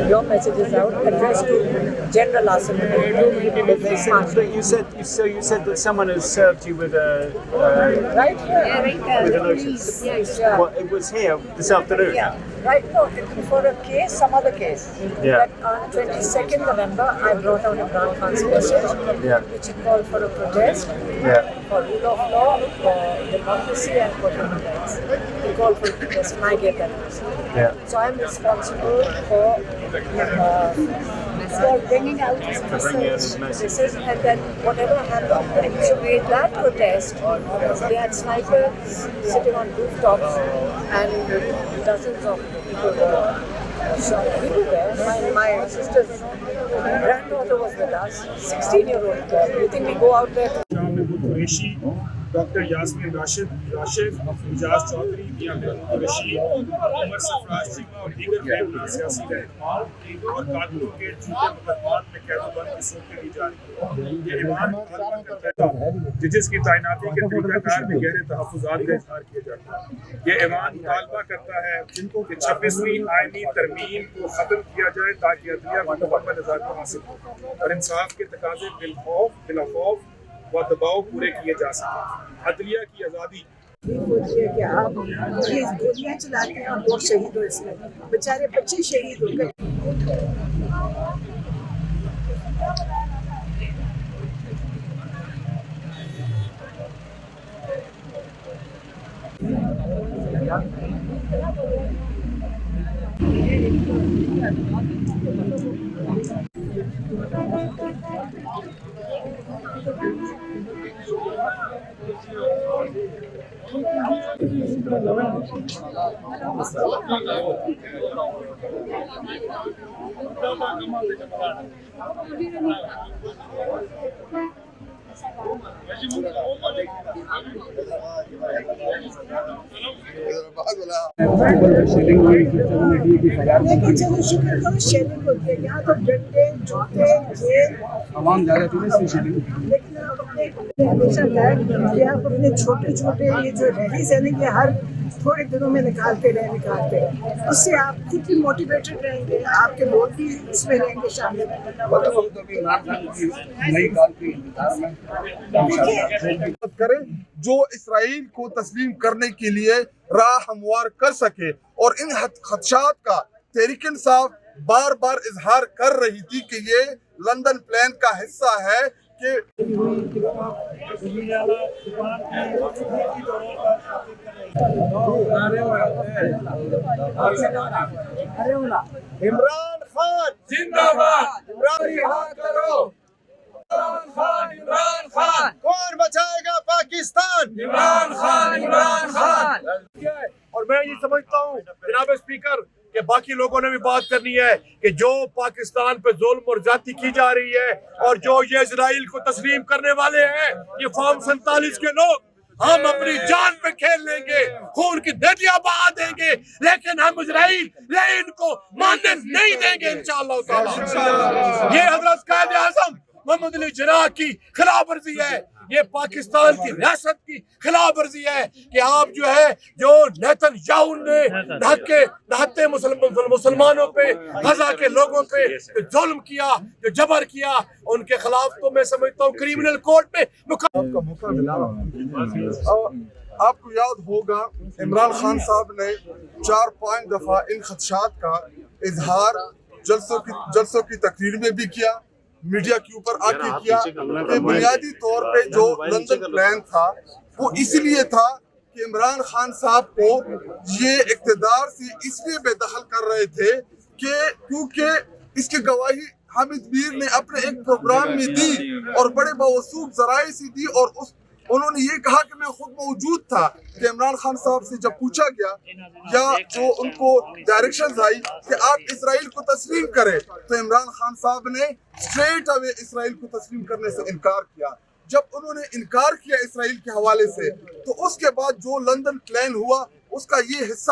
your messages out addressed to General Asim Munir. You said that someone has served you with a Right here. with a notice. Yes, yeah. Well, it was here this afternoon. Yeah, right. No, for a case, some other case. Yeah. But on 22nd November, I brought out Imran Khan's message, Yeah. which he called for a protest, Yeah. for rule of law, for democracy, and for human rights. He called for a protest, and I gave that message. Yeah. So I'm responsible for bringing out his message, and then whatever happened. So we had that protest. We had snipers sitting on rooftops, and dozens of people were shot. We were there. My sister's granddaughter was with us, 16-year-old girl. You think we go out there to Qureshi doctor Yasmin Rashid Ejaz Chaudhry Mian Mahmood Rashid عمر سرفراز چیمہ اور دیگر غیر سیاسی رہنما اور قاتلوں کے جھوٹے مقدمات میں قید و بند کی صورتیں لی جا رہی ہیں. یہ ایوان مطالبہ کرتا ہے ججز کی تعیناتی کے طریقہ کار میں گہرے تحفظات کا اظہار کیا جاتا ہے. یہ ایوان مطالبہ کرتا ہے کہ 26ویں آئینی ترمیم کو ختم کیا جائے تاکہ عدلیہ کو مکمل نظارت حاصل ہو اور انصاف کے تقاضے بلا خوف و دباؤ پورے کیے جا سکیں. عدلیہ کی آزادی ہوتی ہے کہ آپ یہ گولیاں چلاتے ہیں اور لوگ شہید ہو اس میں بیچارے بچے شہید ہو گئے. لیکن چلو شکر کرو شیلنگ ہوتی ہے یہاں تو ڈنڈے جوتے جیل عوام زیادہ تھی نا اس لیے شیلنگ. لیکن آپ اپنے ہمیشہ کہا کہ آپ اپنے چھوٹے چھوٹے یہ جو ریلیز ہیں نا یہ ہر تھوڑے دنوں میں نکالتے رہے اس سے آپ خود بھی موٹیویٹڈ رہیں گے, آپ کے لوگ بھی اس میں رہیں گے شامل. کریں جو اسرائیل کو تسلیم کرنے کے لیے راہ ہموار کر سکے, اور ان خدشات کا تحریک انصاف بار بار اظہار کر رہی تھی کہ یہ لندن پلان کا حصہ ہے کہ عمران خان زندہ باد, عمران رہا کرو, عمران خان کون بچائے گا پاکستان, عمران خان, عمران خان. اور میں یہ سمجھتا ہوں جناب اسپیکر کہ باقی لوگوں نے بھی بات کرنی ہے کہ جو پاکستان پہ ظلم اور زیادتی کی جا رہی ہے اور جو یہ اسرائیل کو تسلیم کرنے والے ہیں یہ فارم 47 کے لوگ, ہم اپنی جان پہ کھیل لیں گے, خون کی ندیاں بہا دیں گے, لیکن ہم اسرائیل ان کو ماننے نہیں دیں گے انشاءاللہ تعالی. یہ حضرت قائد اعظم محمد علی جناح کی خلاف ورزی ہے, یہ پاکستان کی ریاست کی خلاف ورزی ہے کہ آپ جو نیتن یاہو نے نہتے مسلمانوں پہ, غزہ کے لوگوں پہ ظلم کیا, جو جبر کیا, ان کے خلاف تو میں سمجھتا ہوں کریمنل کورٹ میں آپ کا موقع ملا. آپ کو یاد ہوگا عمران خان صاحب نے 4-5 دفعہ ان خدشات کا اظہار جلسوں کی تقریر میں بھی کیا, میڈیا کے اوپر آ کے کیا کہ بنیادی طور پہ جو لندن پلان تھا وہ اس لیے تھا کہ عمران خان صاحب کو یہ اقتدار سے اس لیے بے دخل کر رہے تھے کہ کیونکہ اس کی گواہی حامد میر نے اپنے ایک پروگرام میں دی اور بڑے باوثوق ذرائع سے دی, اور انہوں نے یہ کہا کہ میں خود موجود تھا کہ عمران خان صاحب سے جب پوچھا گیا یا جو ان کو ڈائریکشنز آئی کہ آپ اسرائیل کو تسلیم کریں تو عمران خان صاحب نے اسٹریٹ اوے اسرائیل کو تسلیم کرنے سے انکار کیا. جب انہوں نے انکار کیا اسرائیل کے حوالے سے تو اس کے بعد جو لندن پلان ہوا اس کا یہ حصہ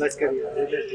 Let's get it.